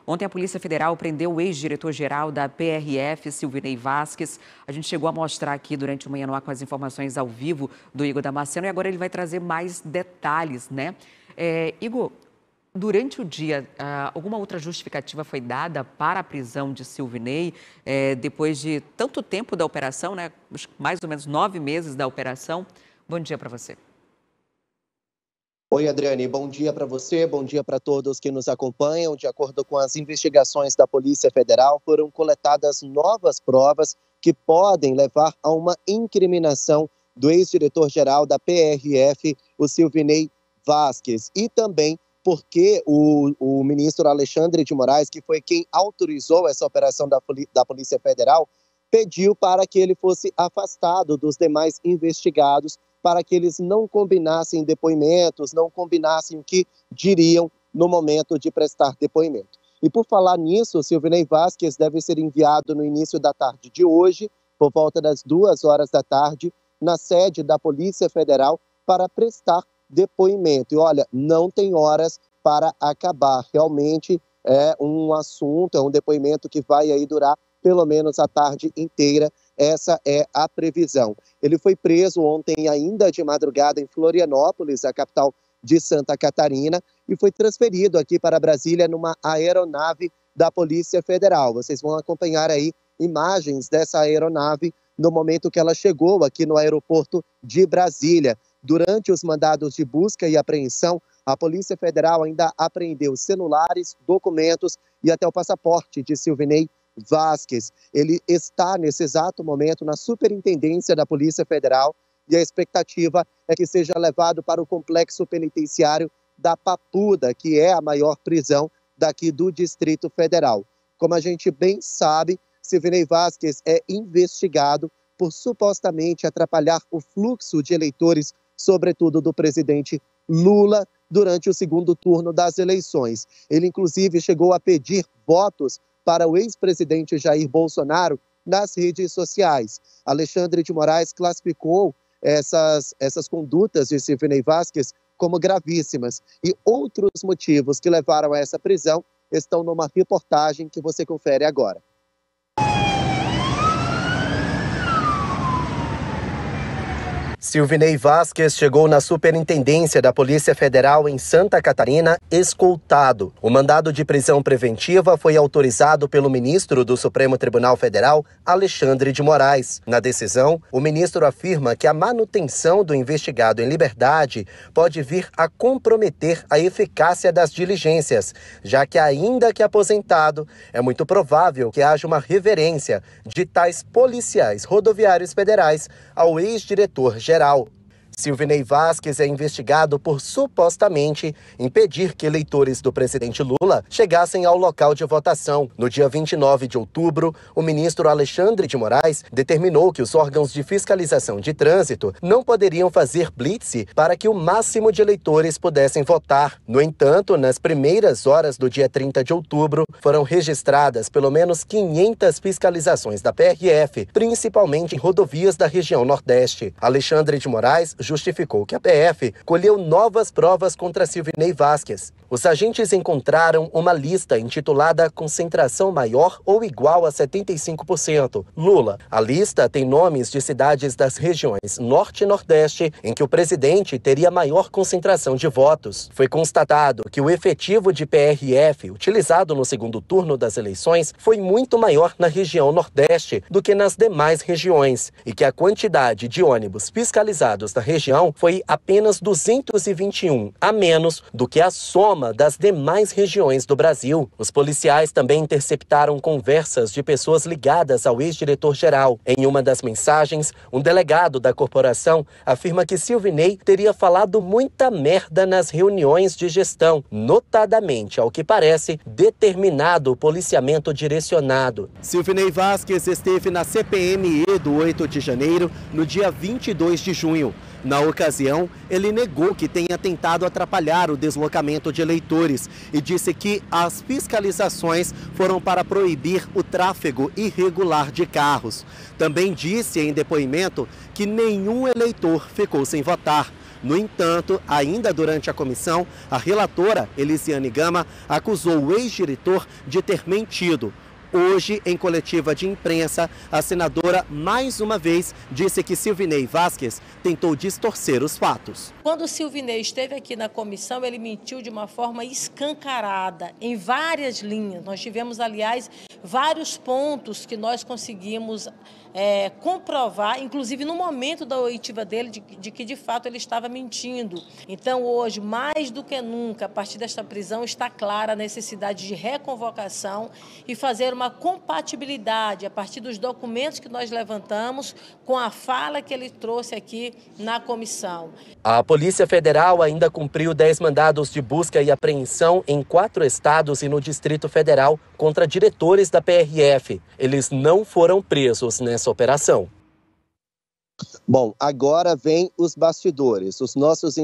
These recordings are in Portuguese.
Ontem a Polícia Federal prendeu o ex-diretor-geral da PRF, Silvinei Vasquez. A gente chegou a mostrar aqui durante o Manhã no Ar com as informações ao vivo do Igor Damasceno e agora ele vai trazer mais detalhes, né? Igor, durante o dia, alguma outra justificativa foi dada para a prisão de Silvinei, depois de tanto tempo da operação, né? Mais ou menos 9 meses da operação? Bom dia para você. Oi, Adriane, bom dia para você, bom dia para todos que nos acompanham. De acordo com as investigações da Polícia Federal, foram coletadas novas provas que podem levar a uma incriminação do ex-diretor-geral da PRF, o Silvinei Vasquez, e também porque o ministro Alexandre de Moraes, que foi quem autorizou essa operação da Polícia Federal, pediu para que ele fosse afastado dos demais investigados, para que eles não combinassem depoimentos, não combinassem o que diriam no momento de prestar depoimento. E por falar nisso, Silvinei Vasquez deve ser enviado no início da tarde de hoje, por volta das 2 horas da tarde, na sede da Polícia Federal, para prestar depoimento. E olha, não tem horas para acabar. Realmente é um assunto, é um depoimento que vai aí durar pelo menos a tarde inteira. Essa é a previsão. Ele foi preso ontem ainda de madrugada em Florianópolis, a capital de Santa Catarina, e foi transferido aqui para Brasília numa aeronave da Polícia Federal. Vocês vão acompanhar aí imagens dessa aeronave no momento que ela chegou aqui no aeroporto de Brasília. Durante os mandados de busca e apreensão, a Polícia Federal ainda apreendeu celulares, documentos e até o passaporte de Silvinei Vasquez. Ele está nesse exato momento na Superintendência da Polícia Federal e a expectativa é que seja levado para o complexo penitenciário da Papuda, que é a maior prisão daqui do Distrito Federal. Como a gente bem sabe, Silvinei Vasquez é investigado por supostamente atrapalhar o fluxo de eleitores, sobretudo do presidente Lula, durante o segundo turno das eleições. Ele, inclusive, chegou a pedir votos para o ex-presidente Jair Bolsonaro nas redes sociais. Alexandre de Moraes classificou essas condutas de Silvinei Vasquez como gravíssimas. E outros motivos que levaram a essa prisão estão numa reportagem que você confere agora. Silvinei Vasquez chegou na Superintendência da Polícia Federal em Santa Catarina escoltado. O mandado de prisão preventiva foi autorizado pelo ministro do Supremo Tribunal Federal, Alexandre de Moraes. Na decisão, o ministro afirma que a manutenção do investigado em liberdade pode vir a comprometer a eficácia das diligências, já que, ainda que aposentado, é muito provável que haja uma reverência de tais policiais rodoviários federais ao ex-diretor-geral. Silvinei Vasquez é investigado por supostamente impedir que eleitores do presidente Lula chegassem ao local de votação. No dia 29 de outubro, o ministro Alexandre de Moraes determinou que os órgãos de fiscalização de trânsito não poderiam fazer blitz para que o máximo de eleitores pudessem votar. No entanto, nas primeiras horas do dia 30 de outubro, foram registradas pelo menos 500 fiscalizações da PRF, principalmente em rodovias da região Nordeste. Alexandre de Moraes justificou que a PF colheu novas provas contra Silvinei Vasquez. Os agentes encontraram uma lista intitulada Concentração Maior ou Igual a 75%. Lula. A lista tem nomes de cidades das regiões Norte e Nordeste em que o presidente teria maior concentração de votos. Foi constatado que o efetivo de PRF utilizado no segundo turno das eleições foi muito maior na região Nordeste do que nas demais regiões e que a quantidade de ônibus fiscalizados da região foi apenas 221, a menos do que a soma das demais regiões do Brasil. Os policiais também interceptaram conversas de pessoas ligadas ao ex-diretor-geral. Em uma das mensagens, um delegado da corporação afirma que Silvinei teria falado muita merda nas reuniões de gestão, notadamente, ao que parece, determinado policiamento direcionado. Silvinei Vasquez esteve na CPMI do 8 de janeiro, no dia 22 de junho. Na ocasião, ele negou que tenha tentado atrapalhar o deslocamento de eleitores e disse que as fiscalizações foram para proibir o tráfego irregular de carros. Também disse em depoimento que nenhum eleitor ficou sem votar. No entanto, ainda durante a comissão, a relatora, Elisiane Gama, acusou o ex-diretor de ter mentido. Hoje, em coletiva de imprensa, a senadora, mais uma vez, disse que Silvinei Vasquez tentou distorcer os fatos. Quando o Silvinei esteve aqui na comissão, ele mentiu de uma forma escancarada, em várias linhas. Nós tivemos, aliás, vários pontos que nós conseguimos comprovar, inclusive no momento da oitiva dele, de que de fato ele estava mentindo. Então hoje, mais do que nunca, a partir desta prisão, está clara a necessidade de reconvocação e fazer uma compatibilidade a partir dos documentos que nós levantamos com a fala que ele trouxe aqui na comissão. A Polícia Federal ainda cumpriu 10 mandados de busca e apreensão em 4 estados e no Distrito Federal contra diretores da PRF. Eles não foram presos nessa operação. Bom, agora vem os bastidores. Os nossos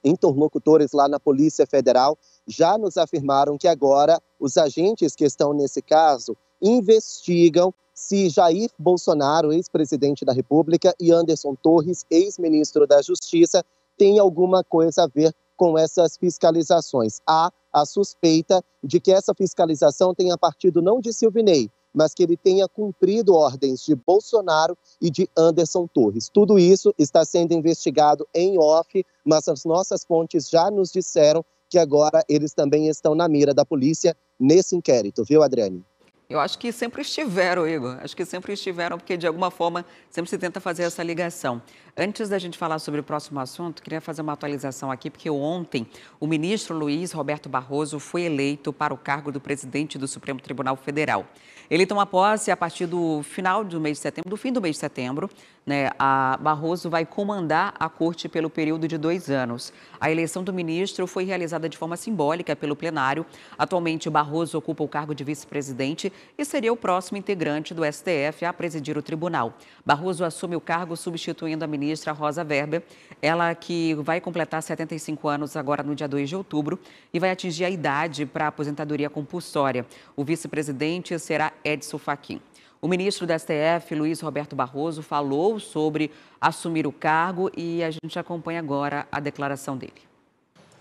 interlocutores lá na Polícia Federal já nos afirmaram que agora os agentes que estão nesse caso investigam se Jair Bolsonaro, ex-presidente da República, e Anderson Torres, ex-ministro da Justiça, têm alguma coisa a ver com essas fiscalizações. Há a suspeita de que essa fiscalização tenha partido não de Silvinei, mas que ele tenha cumprido ordens de Bolsonaro e de Anderson Torres. Tudo isso está sendo investigado em off, mas as nossas fontes já nos disseram que agora eles também estão na mira da polícia nesse inquérito, viu, Adriane? Eu acho que sempre estiveram, Igor. Acho que sempre estiveram, porque de alguma forma sempre se tenta fazer essa ligação. Antes da gente falar sobre o próximo assunto, queria fazer uma atualização aqui, porque ontem o ministro Luiz Roberto Barroso foi eleito para o cargo do presidente do Supremo Tribunal Federal. Ele toma posse a partir do final do mês de setembro, do fim do mês de setembro, né? A Barroso vai comandar a corte pelo período de 2 anos. A eleição do ministro foi realizada de forma simbólica pelo plenário. Atualmente, Barroso ocupa o cargo de vice-presidente e seria o próximo integrante do STF a presidir o tribunal. Barroso assume o cargo substituindo a ministra Rosa Weber, ela que vai completar 75 anos agora no dia 2 de outubro e vai atingir a idade para a aposentadoria compulsória. O vice-presidente será Edson Fachin. O ministro do STF, Luiz Roberto Barroso, falou sobre assumir o cargo e a gente acompanha agora a declaração dele.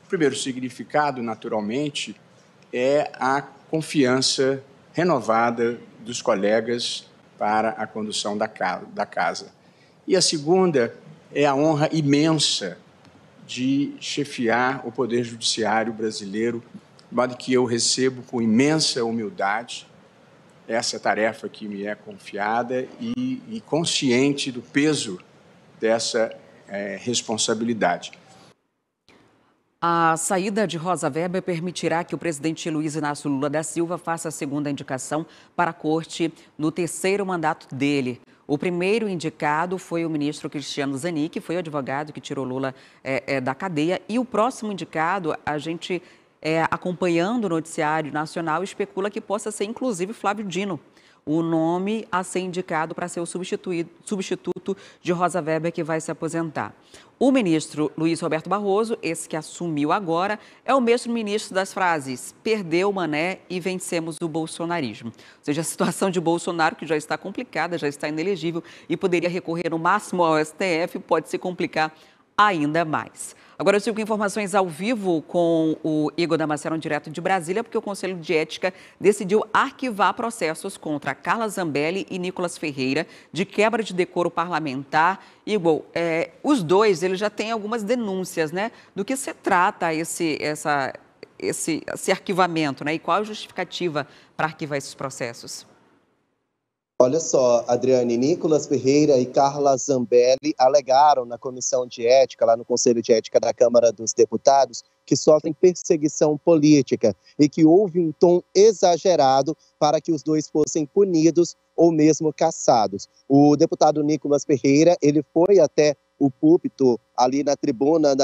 O primeiro significado, naturalmente, é a confiança renovada dos colegas para a condução da casa. E a segunda é a honra imensa de chefiar o Poder Judiciário brasileiro, de modo que eu recebo com imensa humildade essa tarefa que me é confiada e consciente do peso dessa responsabilidade. A saída de Rosa Weber permitirá que o presidente Luiz Inácio Lula da Silva faça a segunda indicação para a corte no 3º mandato dele. O primeiro indicado foi o ministro Cristiano Zanin, que foi o advogado que tirou Lula da cadeia. E o próximo indicado, a gente, acompanhando o noticiário nacional, especula que possa ser, inclusive, Flávio Dino, o nome a ser indicado para ser o substituto de Rosa Weber, que vai se aposentar. O ministro Luiz Roberto Barroso, esse que assumiu agora, é o mesmo ministro das frases "perdeu Mané e vencemos o bolsonarismo". Ou seja, a situação de Bolsonaro, que já está complicada, já está inelegível e poderia recorrer no máximo ao STF, pode se complicar ainda mais. Agora eu sigo com informações ao vivo com o Igor Damasceno, direto de Brasília, porque o Conselho de Ética decidiu arquivar processos contra Carla Zambelli e Nicolas Ferreira de quebra de decoro parlamentar. Igor, os dois eles já têm algumas denúncias, né? Do que se trata esse arquivamento, né? E qual a justificativa para arquivar esses processos? Olha só, Adriane, Nicolas Ferreira e Carla Zambelli alegaram na Comissão de Ética, lá no Conselho de Ética da Câmara dos Deputados, que sofrem perseguição política e que houve um tom exagerado para que os dois fossem punidos ou mesmo cassados. O deputado Nicolas Ferreira, ele foi até o púlpito ali na tribuna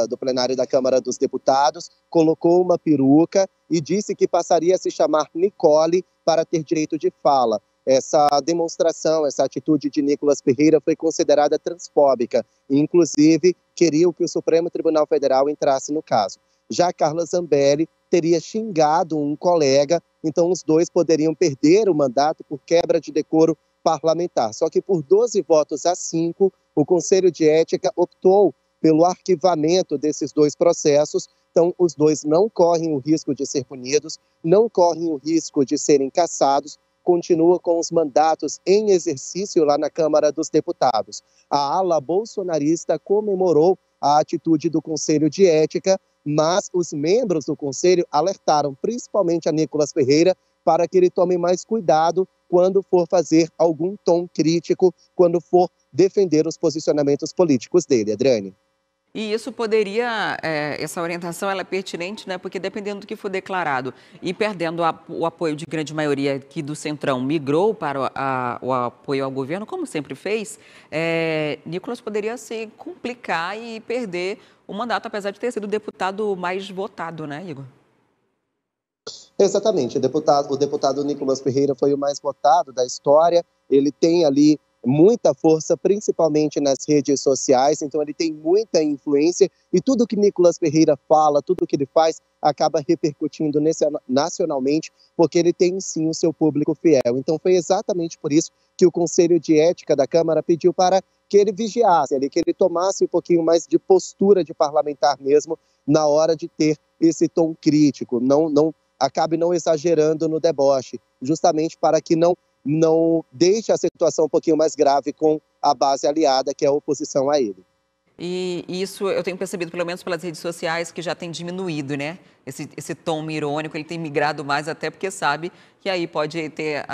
do plenário da Câmara dos Deputados, colocou uma peruca e disse que passaria a se chamar Nicole para ter direito de fala. Essa demonstração, essa atitude de Nicolas Ferreira foi considerada transfóbica e, inclusive, queria que o Supremo Tribunal Federal entrasse no caso. Já Carla Zambelli teria xingado um colega, então os dois poderiam perder o mandato por quebra de decoro parlamentar. Só que por 12 votos a 5, o Conselho de Ética optou pelo arquivamento desses dois processos. Então, os dois não correm o risco de ser punidos, não correm o risco de serem cassados, continua com os mandatos em exercício lá na Câmara dos Deputados. A ala bolsonarista comemorou a atitude do Conselho de Ética, mas os membros do Conselho alertaram principalmente a Nicolas Ferreira para que ele tome mais cuidado quando for fazer algum tom crítico, quando for defender os posicionamentos políticos dele, Adriane. E isso poderia, essa orientação ela é pertinente, né? Porque dependendo do que for declarado e perdendo o apoio de grande maioria que do Centrão migrou para o apoio ao governo, como sempre fez, Nicolas poderia se complicar e perder o mandato, apesar de ter sido o deputado mais votado, né, Igor? Exatamente, o deputado Nicolas Ferreira foi o mais votado da história, ele tem ali muita força, principalmente nas redes sociais, então ele tem muita influência e tudo que Nicolas Ferreira fala, tudo que ele faz, acaba repercutindo nacionalmente, porque ele tem sim o seu público fiel. Então foi exatamente por isso que o Conselho de Ética da Câmara pediu para que ele vigiasse, que ele tomasse um pouquinho mais de postura de parlamentar mesmo, na hora de ter esse tom crítico, acabe não exagerando no deboche, justamente para que não deixe a situação um pouquinho mais grave com a base aliada, que é a oposição a ele. E isso eu tenho percebido, pelo menos pelas redes sociais, que já tem diminuído, né? Esse tom irônico, ele tem migrado mais, até porque sabe que aí pode ter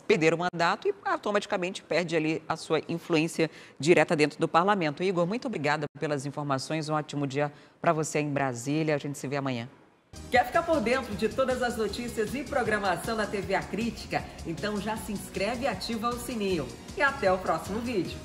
perder o mandato e automaticamente perde ali a sua influência direta dentro do parlamento. Igor, muito obrigada pelas informações, um ótimo dia para você em Brasília, a gente se vê amanhã. Quer ficar por dentro de todas as notícias e programação da TV A Crítica? Então já se inscreve e ativa o sininho. E até o próximo vídeo.